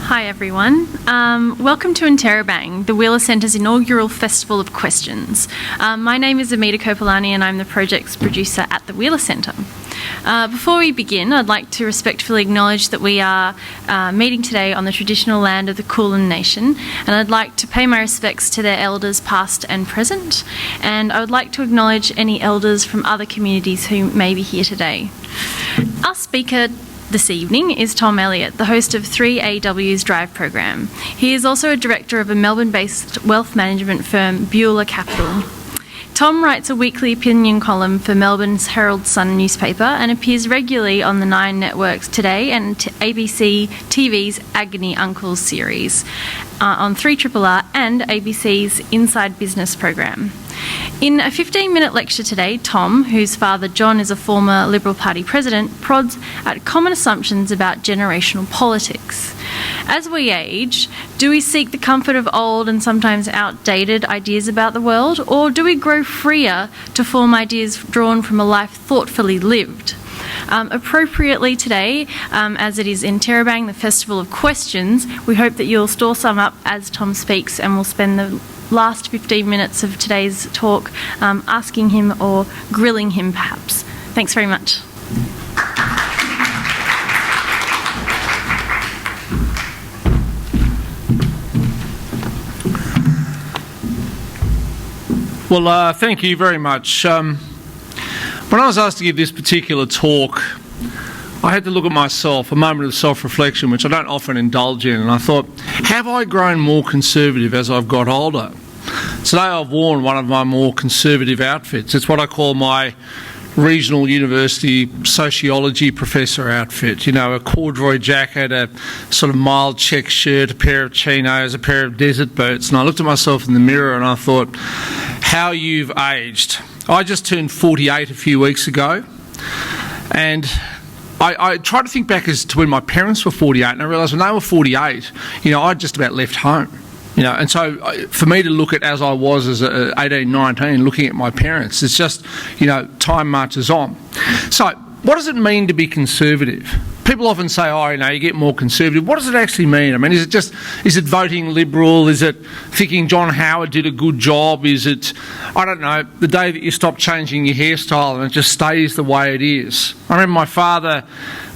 Hi everyone. Welcome to Interrobang, the Wheeler Centre's inaugural Festival of Questions. My name is Amita Kopolani and I'm the project's producer at the Wheeler Centre. Before we begin, I'd like to respectfully acknowledge that we are meeting today on the traditional land of the Kulin Nation, and I'd like to pay my respects to their elders past and present, and I would like to acknowledge any elders from other communities who may be here today. Our speaker this evening is Tom Elliott, the host of 3AW's Drive program. He is also a director of a Melbourne-based wealth management firm, Beulah Capital. Tom writes a weekly opinion column for Melbourne's Herald Sun newspaper and appears regularly on the Nine Network's Today and ABC TV's Agony Uncles series, on 3RRR and ABC's Inside Business program. In a 15-minute lecture today, Tom, whose father John is a former Liberal Party president, prods at common assumptions about generational politics. As we age, do we seek the comfort of old and sometimes outdated ideas about the world, or do we grow freer to form ideas drawn from a life thoughtfully lived? Appropriately today, as it is Interrobang, the Festival of Questions, we hope that you'll store some up as Tom speaks, and we'll spend the last 15 minutes of today's talk asking him or grilling him perhaps. Thanks very much. Well, thank you very much. When I was asked to give this particular talk, I had to look at myself, a moment of self-reflection, which I don't often indulge in, and I thought, have I grown more conservative as I've got older? Today I've worn one of my more conservative outfits. It's what I call my regional university sociology professor outfit. You know, a corduroy jacket, a sort of mild check shirt, a pair of chinos, a pair of desert boots. And I looked at myself in the mirror and I thought, how you've aged. I just turned 48 a few weeks ago, and I tried to think back as to when my parents were 48, and I realised when they were 48, you know, I'd just about left home. You know, and so for me to look at as I was as 18, 19, looking at my parents, it's just, you know, time marches on. So what does it mean to be conservative? People often say, oh, you know, you get more conservative. What does it actually mean? I mean, is it voting Liberal? Is it thinking John Howard did a good job? Is it, I don't know, the day that you stop changing your hairstyle and it just stays the way it is? I remember my father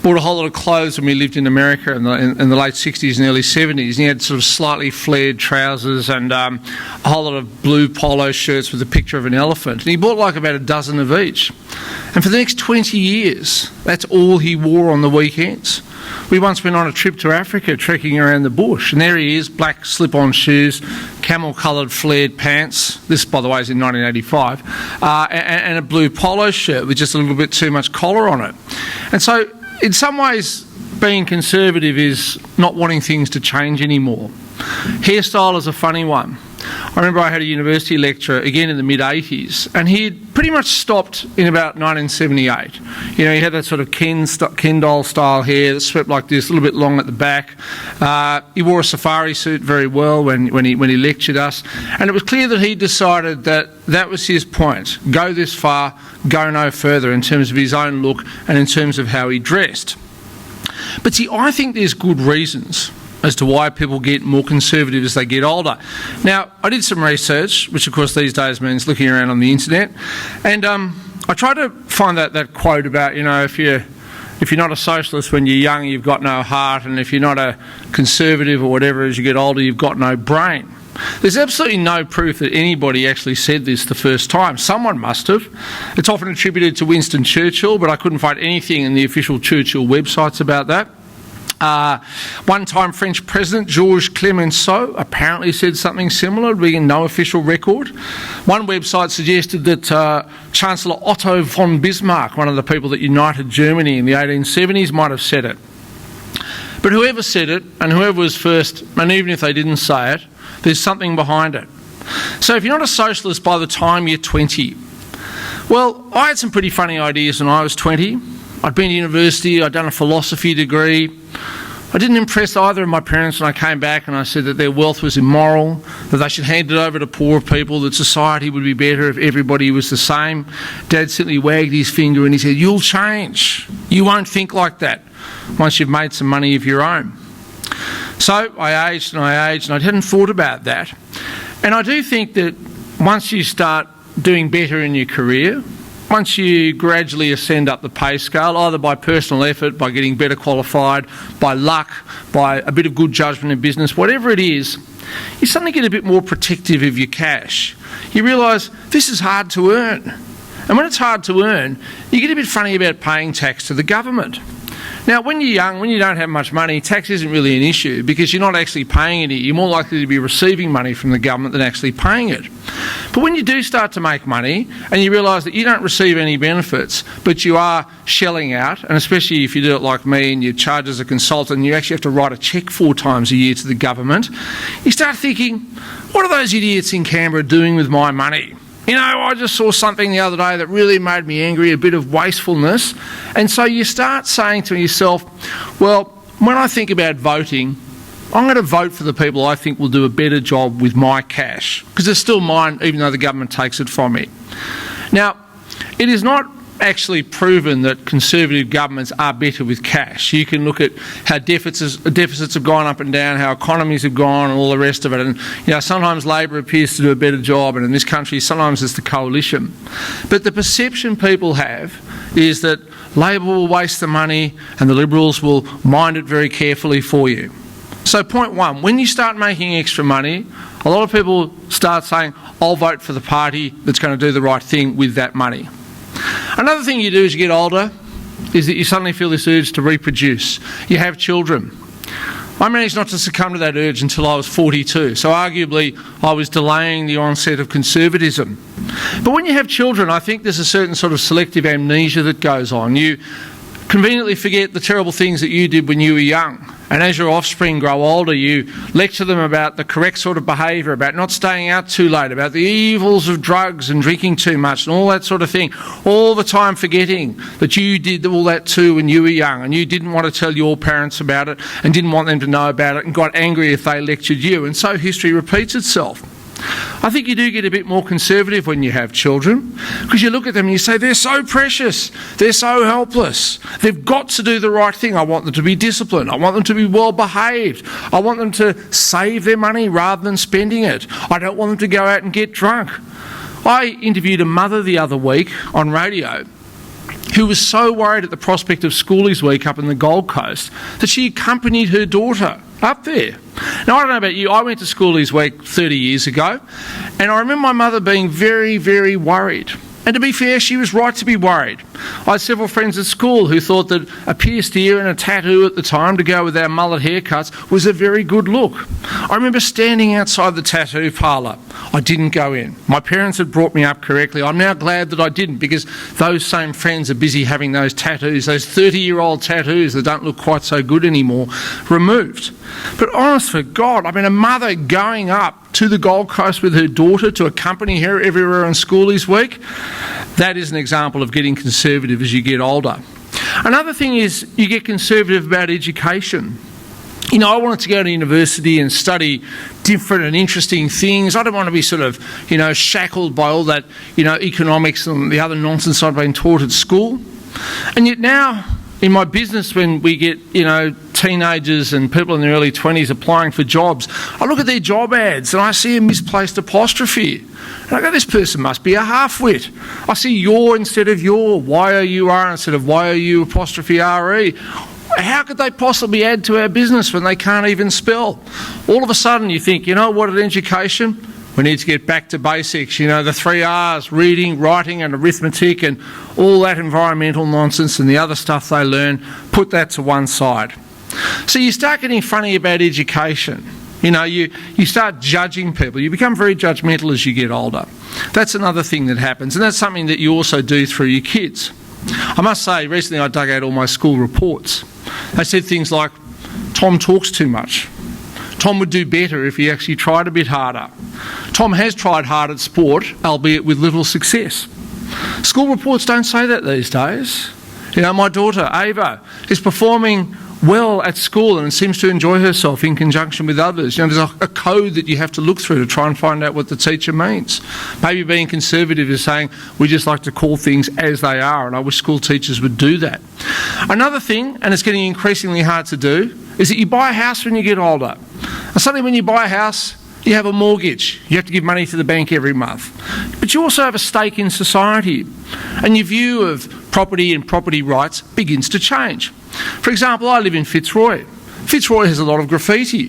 bought a whole lot of clothes when we lived in America in the late 60s and early 70s. And he had sort of slightly flared trousers and a whole lot of blue polo shirts with a picture of an elephant. And he bought like about a dozen of each. And for the next 20 years, that's all he wore on the weekends. We once went on a trip to Africa, trekking around the bush, and there he is, black slip-on shoes, camel-coloured flared pants. This, by the way, is in 1985, and a blue polo shirt with just a little bit too much collar on it. And so, in some ways, being conservative is not wanting things to change anymore. Hairstyle is a funny one. I remember I had a university lecturer, again in the mid-80s, and he had pretty much stopped in about 1978. You know, he had that sort of Ken doll-style hair that swept like this, a little bit long at the back. He wore a safari suit very well when he lectured us, and it was clear that he decided that was his point. Go this far, go no further in terms of his own look and in terms of how he dressed. But see, I think there's good reasons as to why people get more conservative as they get older. Now, I did some research, which of course these days means looking around on the internet, and I tried to find that quote about, you know, if you're not a socialist when you're young, you've got no heart, and if you're not a conservative or whatever as you get older, you've got no brain. There's absolutely no proof that anybody actually said this the first time. Someone must have. It's often attributed to Winston Churchill, but I couldn't find anything in the official Churchill websites about that. One-time French President Georges Clemenceau apparently said something similar, being no official record. One website suggested that Chancellor Otto von Bismarck, one of the people that united Germany in the 1870s, might have said it. But whoever said it, and whoever was first, and even if they didn't say it, there's something behind it. So if you're not a socialist by the time you're 20, well, I had some pretty funny ideas when I was 20. I'd been to university, I'd done a philosophy degree. I didn't impress either of my parents when I came back and I said that their wealth was immoral, that they should hand it over to poor people, that society would be better if everybody was the same. Dad simply wagged his finger and he said, "You'll change. You won't think like that once you've made some money of your own." So I aged and I hadn't thought about that. And I do think that once you start doing better in your career, once you gradually ascend up the pay scale, either by personal effort, by getting better qualified, by luck, by a bit of good judgment in business, whatever it is, you suddenly get a bit more protective of your cash. You realise this is hard to earn. And when it's hard to earn, you get a bit funny about paying tax to the government. Now, when you're young, when you don't have much money, tax isn't really an issue because you're not actually paying any. You're more likely to be receiving money from the government than actually paying it. But when you do start to make money and you realise that you don't receive any benefits, but you are shelling out, and especially if you do it like me and you charge as a consultant and you actually have to write a cheque 4 times a year to the government, you start thinking, what are those idiots in Canberra doing with my money? You know, I just saw something the other day that really made me angry, a bit of wastefulness. And so you start saying to yourself, well, when I think about voting, I'm going to vote for the people I think will do a better job with my cash, because it's still mine even though the government takes it from me. Now, it is not actually proven that Conservative governments are better with cash. You can look at how deficits have gone up and down, how economies have gone and all the rest of it. And you know, sometimes Labor appears to do a better job, and in this country sometimes it's the coalition. But the perception people have is that Labor will waste the money and the Liberals will mind it very carefully for you. So point one, when you start making extra money, a lot of people start saying, I'll vote for the party that's going to do the right thing with that money. Another thing you do as you get older is that you suddenly feel this urge to reproduce. You have children. I managed not to succumb to that urge until I was 42, so arguably I was delaying the onset of conservatism. But when you have children, I think there's a certain sort of selective amnesia that goes on. You conveniently forget the terrible things that you did when you were young. And as your offspring grow older, you lecture them about the correct sort of behaviour, about not staying out too late, about the evils of drugs and drinking too much and all that sort of thing, all the time forgetting that you did all that too when you were young and you didn't want to tell your parents about it and didn't want them to know about it and got angry if they lectured you. And so history repeats itself. I think you do get a bit more conservative when you have children, because you look at them and you say, they're so precious, they're so helpless, they've got to do the right thing. I want them to be disciplined, I want them to be well behaved, I want them to save their money rather than spending it, I don't want them to go out and get drunk. I interviewed a mother the other week on radio who was so worried at the prospect of Schoolies Week up in the Gold Coast that she accompanied her daughter up there. Now, I don't know about you, I went to Schoolies Week 30 years ago, and I remember my mother being very, very worried. And to be fair, she was right to be worried. I had several friends at school who thought that a pierced ear and a tattoo at the time to go with our mullet haircuts was a very good look. I remember standing outside the tattoo parlour. I didn't go in. My parents had brought me up correctly. I'm now glad that I didn't, because those same friends are busy having those tattoos, those 30-year-old tattoos that don't look quite so good anymore, removed. But honest for God, I mean, a mother going up to the Gold Coast with her daughter to accompany her everywhere on Schoolies Week, that is an example of getting conservative as you get older. Another thing is you get conservative about education. You know, I wanted to go to university and study different and interesting things. I don't want to be sort of, you know, shackled by all that, you know, economics and the other nonsense I've been taught at school. And yet now, in my business, when we get, you know, teenagers and people in their early 20s applying for jobs, I look at their job ads and I see a misplaced apostrophe. And I go, this person must be a half-wit. I see your instead of your, Y-O-U-R instead of Y-O-U apostrophe R-E. How could they possibly add to our business when they can't even spell? All of a sudden you think, you know what, in education, we need to get back to basics, you know, the 3 R's, reading, writing and arithmetic and all that environmental nonsense and the other stuff they learn, put that to one side. So you start getting funny about education. You know, you start judging people. You become very judgmental as you get older. That's another thing that happens, and that's something that you also do through your kids. I must say, recently I dug out all my school reports. They said things like, Tom talks too much. Tom would do better if he actually tried a bit harder. Tom has tried hard at sport, albeit with little success. School reports don't say that these days. You know, my daughter, Ava, is performing well at school and seems to enjoy herself in conjunction with others. You know, there's a code that you have to look through to try and find out what the teacher means. Maybe being conservative is saying we just like to call things as they are, and I wish school teachers would do that. Another thing, and it's getting increasingly hard to do, is that you buy a house when you get older. And suddenly when you buy a house, you have a mortgage. You have to give money to the bank every month. But you also have a stake in society. And your view of property and property rights begins to change. For example, I live in Fitzroy. Fitzroy has a lot of graffiti.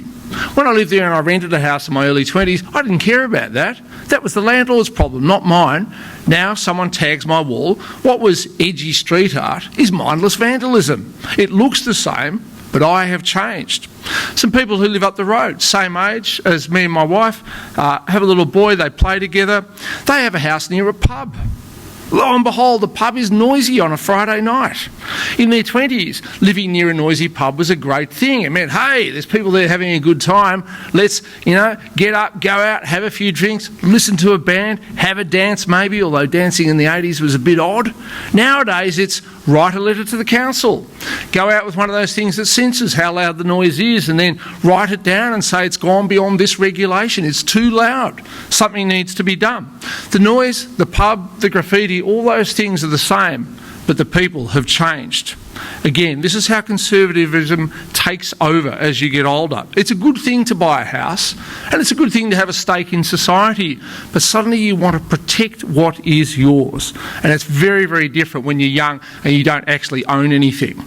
When I lived there and I rented a house in my early 20s, I didn't care about that. That was the landlord's problem, not mine. Now someone tags my wall. What was edgy street art is mindless vandalism. It looks the same, but I have changed. Some people who live up the road, same age as me and my wife, have a little boy, they play together. They have a house near a pub. Lo and behold, the pub is noisy on a Friday night. In their 20s, living near a noisy pub was a great thing. It meant, hey, there's people there having a good time. Let's, get up, go out, have a few drinks, listen to a band, have a dance maybe, although dancing in the 80s was a bit odd. Nowadays, it's write a letter to the council. Go out with one of those things that censors how loud the noise is and then write it down and say it's gone beyond this regulation. It's too loud. Something needs to be done. The noise, the pub, the graffiti, all those things are the same, but the people have changed. Again, this is how conservatism takes over as you get older. It's a good thing to buy a house, and it's a good thing to have a stake in society, but suddenly you want to protect what is yours. And it's very, very different when you're young and you don't actually own anything.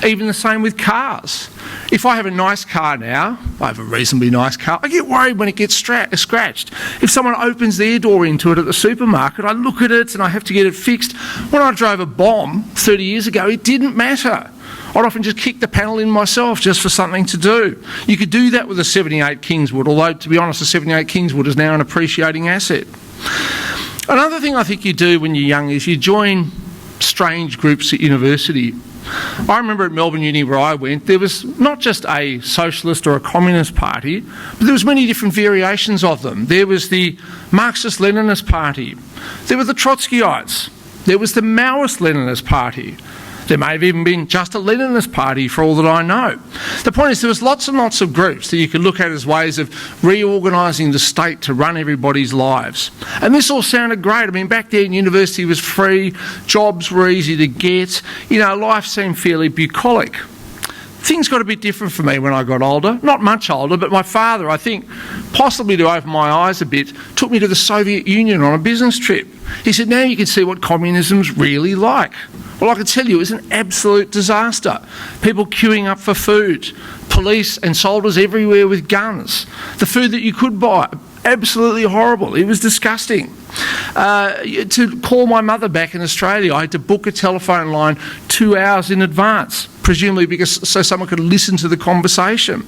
Even the same with cars. If I have a nice car now, I have a reasonably nice car, I get worried when it gets scratched. If someone opens their door into it at the supermarket, I look at it and I have to get it fixed. When I drove a bomb 30 years ago, it didn't matter. I'd often just kick the panel in myself just for something to do. You could do that with a 78 Kingswood, although, to be honest, a 78 Kingswood is now an appreciating asset. Another thing I think you do when you're young is you join strange groups at university. I remember at Melbourne Uni where I went, there was not just a socialist or a communist party, but there was many different variations of them. There was the Marxist-Leninist party. There were the Trotskyites. There was the Maoist-Leninist party. There may have even been just a Leninist party for all that I know. The point is there was lots and lots of groups that you could look at as ways of reorganising the state to run everybody's lives. And this all sounded great. I mean, back then university was free, jobs were easy to get, life seemed fairly bucolic. Things got a bit different for me when I got older. Not much older, but my father, I think, possibly to open my eyes a bit, took me to the Soviet Union on a business trip. He said, now you can see what communism's really like. Well, I can tell you it was an absolute disaster. People queuing up for food, police and soldiers everywhere with guns. The food that you could buy, absolutely horrible. It was disgusting. To call my mother back in Australia, I had to book a telephone line 2 hours in advance, presumably so someone could listen to the conversation.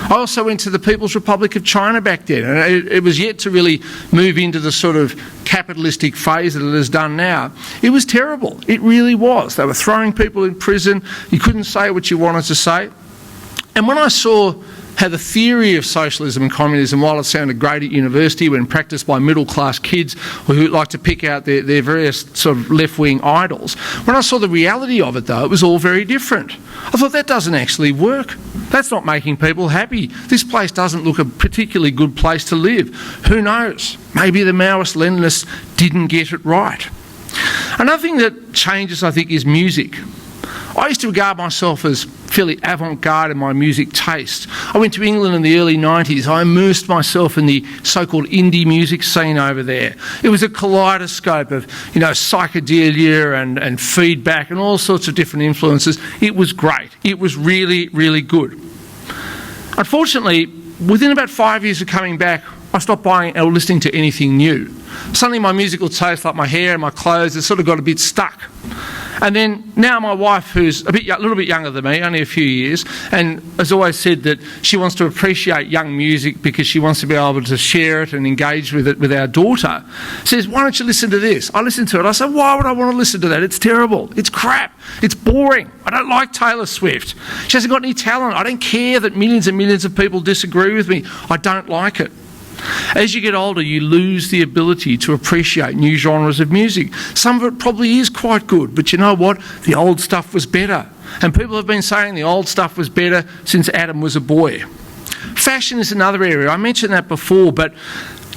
I also went to the People's Republic of China back then, and it was yet to really move into the sort of capitalistic phase that it has done now. It was terrible. It really was. They were throwing people in prison. You couldn't say what you wanted to say. And when I saw how the theory of socialism and communism, while it sounded great at university when practised by middle-class kids who like to pick out their various sort of left-wing idols, when I saw the reality of it, though, it was all very different. I thought, that doesn't actually work. That's not making people happy. This place doesn't look a particularly good place to live. Who knows? Maybe the Maoist-Leninists didn't get it right. Another thing that changes, I think, is music. I used to regard myself as fairly avant-garde in my music taste. I went to England in the early 90s. I immersed myself in the so-called indie music scene over there. It was a kaleidoscope of, psychedelia and feedback and all sorts of different influences. It was great. It was really, really good. Unfortunately, within about 5 years of coming back, I stopped buying or listening to anything new. Suddenly my musical taste, like my hair and my clothes, has sort of got a bit stuck. And then now my wife, who's a little bit younger than me, only a few years, and has always said that she wants to appreciate young music because she wants to be able to share it and engage with it with our daughter, says, why don't you listen to this? I listened to it. I said, why would I want to listen to that? It's terrible. It's crap. It's boring. I don't like Taylor Swift. She hasn't got any talent. I don't care that millions and millions of people disagree with me. I don't like it. As you get older, you lose the ability to appreciate new genres of music. Some of it probably is quite good, but you know what? The old stuff was better. And people have been saying the old stuff was better since Adam was a boy. Fashion is another area. I mentioned that before, but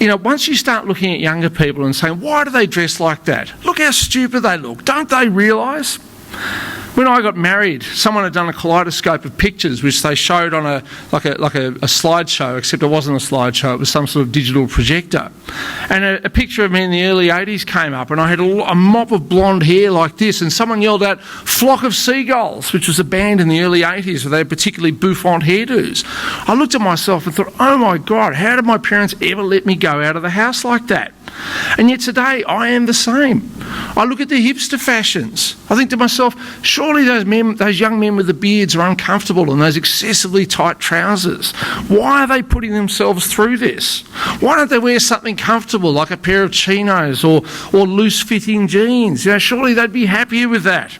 once you start looking at younger people and saying, why do they dress like that? Look how stupid they look. Don't they realise? When I got married, someone had done a kaleidoscope of pictures which they showed on a slideshow, except it wasn't a slideshow, it was some sort of digital projector. And a picture of me in the early 80s came up, and I had a mop of blonde hair like this, and someone yelled out, "Flock of Seagulls," which was a band in the early 80s where they had particularly bouffant hairdos. I looked at myself and thought, oh my God, how did my parents ever let me go out of the house like that? And yet today I am the same. I look at the hipster fashions. I think to myself, surely those young men with the beards are uncomfortable in those excessively tight trousers. Why are they putting themselves through this? Why don't they wear something comfortable like a pair of chinos or loose-fitting jeans? Surely they'd be happier with that.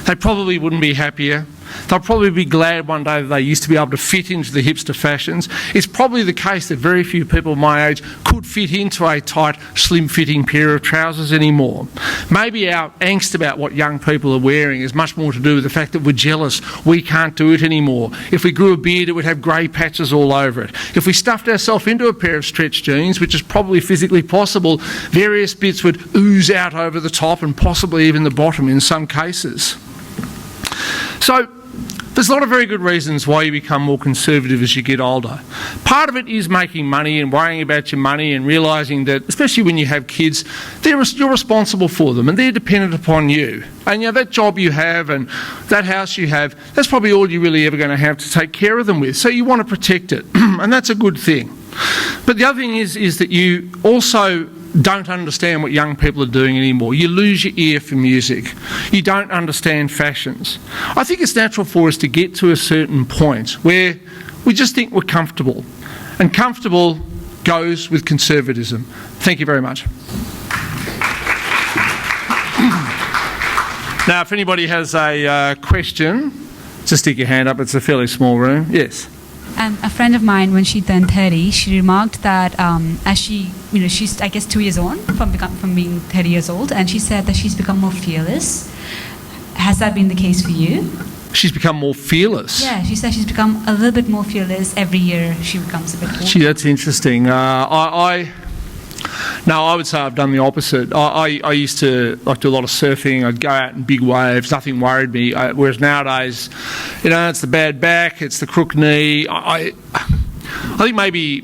They probably wouldn't be happier. They'll probably be glad one day that they used to be able to fit into the hipster fashions. It's probably the case that very few people my age could fit into a tight, slim-fitting pair of trousers anymore. Maybe our angst about what young people are wearing is much more to do with the fact that we're jealous we can't do it anymore. If we grew a beard, it would have grey patches all over it. If we stuffed ourselves into a pair of stretched jeans, which is probably physically possible, various bits would ooze out over the top and possibly even the bottom in some cases. So, there's a lot of very good reasons why you become more conservative as you get older. Part of it is making money and worrying about your money and realising that, especially when you have kids, you're responsible for them and they're dependent upon you. And that job you have and that house you have, that's probably all you're really ever going to have to take care of them with. So you want to protect it, and that's a good thing. But the other thing is that you also don't understand what young people are doing anymore. You lose your ear for music. You don't understand fashions. I think it's natural for us to get to a certain point where we just think we're comfortable. And comfortable goes with conservatism. Thank you very much. Now, if anybody has a question, just stick your hand up. It's a fairly small room. Yes. A friend of mine, when she turned 30, she remarked that as she's, I guess, 2 years on from being 30 years old, and she said that she's become more fearless. Has that been the case for you? She's become more fearless? Yeah, she said she's become a little bit more fearless every year she becomes a bit older. Gee, that's interesting. No, I would say I've done the opposite. I used to do a lot of surfing. I'd go out in big waves. Nothing worried me. Whereas nowadays, it's the bad back, it's the crook knee. I think maybe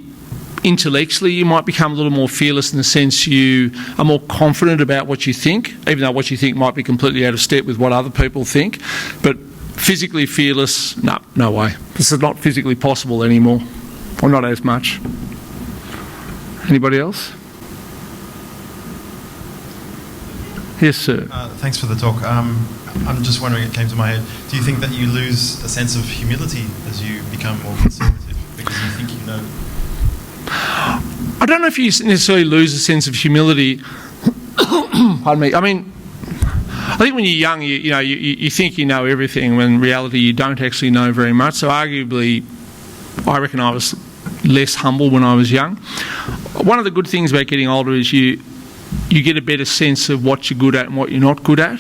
intellectually you might become a little more fearless in the sense you are more confident about what you think, even though what you think might be completely out of step with what other people think. But physically fearless, no way. This is not physically possible anymore, or not as much. Anybody else? Yes, sir. Thanks for the talk. I'm just wondering, it came to my head, do you think that you lose a sense of humility as you become more conservative because you think you know? I don't know if you necessarily lose a sense of humility. Pardon me. I mean, I think when you're young, you think you know everything, when in reality you don't actually know very much. So arguably, I reckon I was less humble when I was young. One of the good things about getting older is you get a better sense of what you're good at and what you're not good at.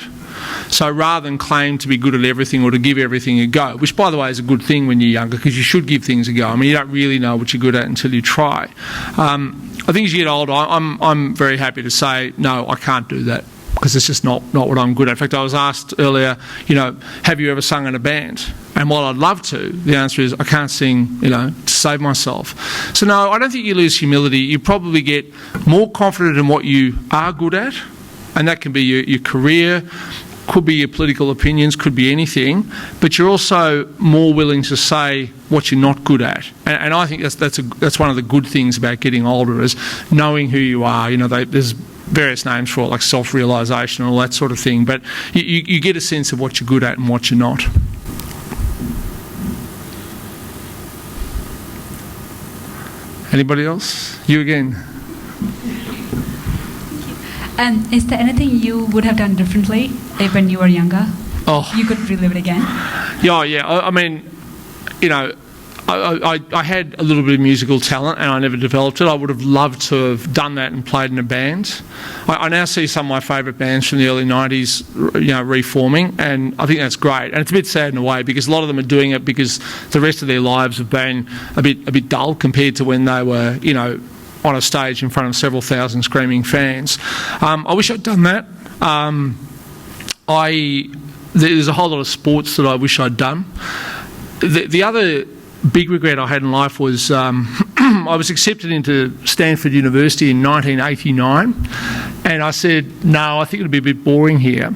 So rather than claim to be good at everything or to give everything a go, which by the way is a good thing when you're younger because you should give things a go. I mean, you don't really know what you're good at until you try. I think as you get older, I'm very happy to say, no, I can't do that because it's just not what I'm good at. In fact, I was asked earlier, have you ever sung in a band? And while I'd love to, the answer is I can't sing, to save myself. So no, I don't think you lose humility. You probably get more confident in what you are good at, and that can be your career, could be your political opinions, could be anything, but you're also more willing to say what you're not good at. And I think that's one of the good things about getting older is knowing who you are. There's various names for it, like self-realisation and all that sort of thing, but you get a sense of what you're good at and what you're not. Anybody else? You again. And is there anything you would have done differently when you were younger? Oh, you could relive it again? Yeah. I mean, I had a little bit of musical talent and I never developed it. I would have loved to have done that and played in a band. I now see some of my favourite bands from the early 90s, reforming, and I think that's great. And it's a bit sad in a way because a lot of them are doing it because the rest of their lives have been a bit dull compared to when they were, on a stage in front of several thousand screaming fans. I wish I'd done that. there's a whole lot of sports that I wish I'd done. The other big regret I had in life was I was accepted into Stanford University in 1989, and I said, no, I think it'll be a bit boring here.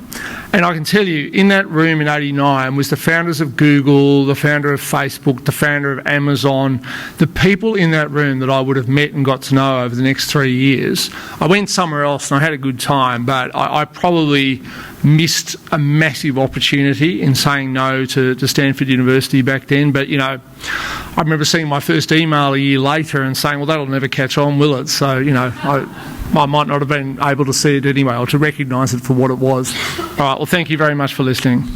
And I can tell you, in that room in 89 was the founders of Google, the founder of Facebook, the founder of Amazon, the people in that room that I would have met and got to know over the next 3 years. I went somewhere else and I had a good time, but I probably missed a massive opportunity in saying no to Stanford University back then. But, you know, I remember seeing my first email a year later and saying, well, that'll never catch on, will it? So, you know, I might not have been able to see it anyway, or to recognise it for what it was. All right, well, thank you very much for listening.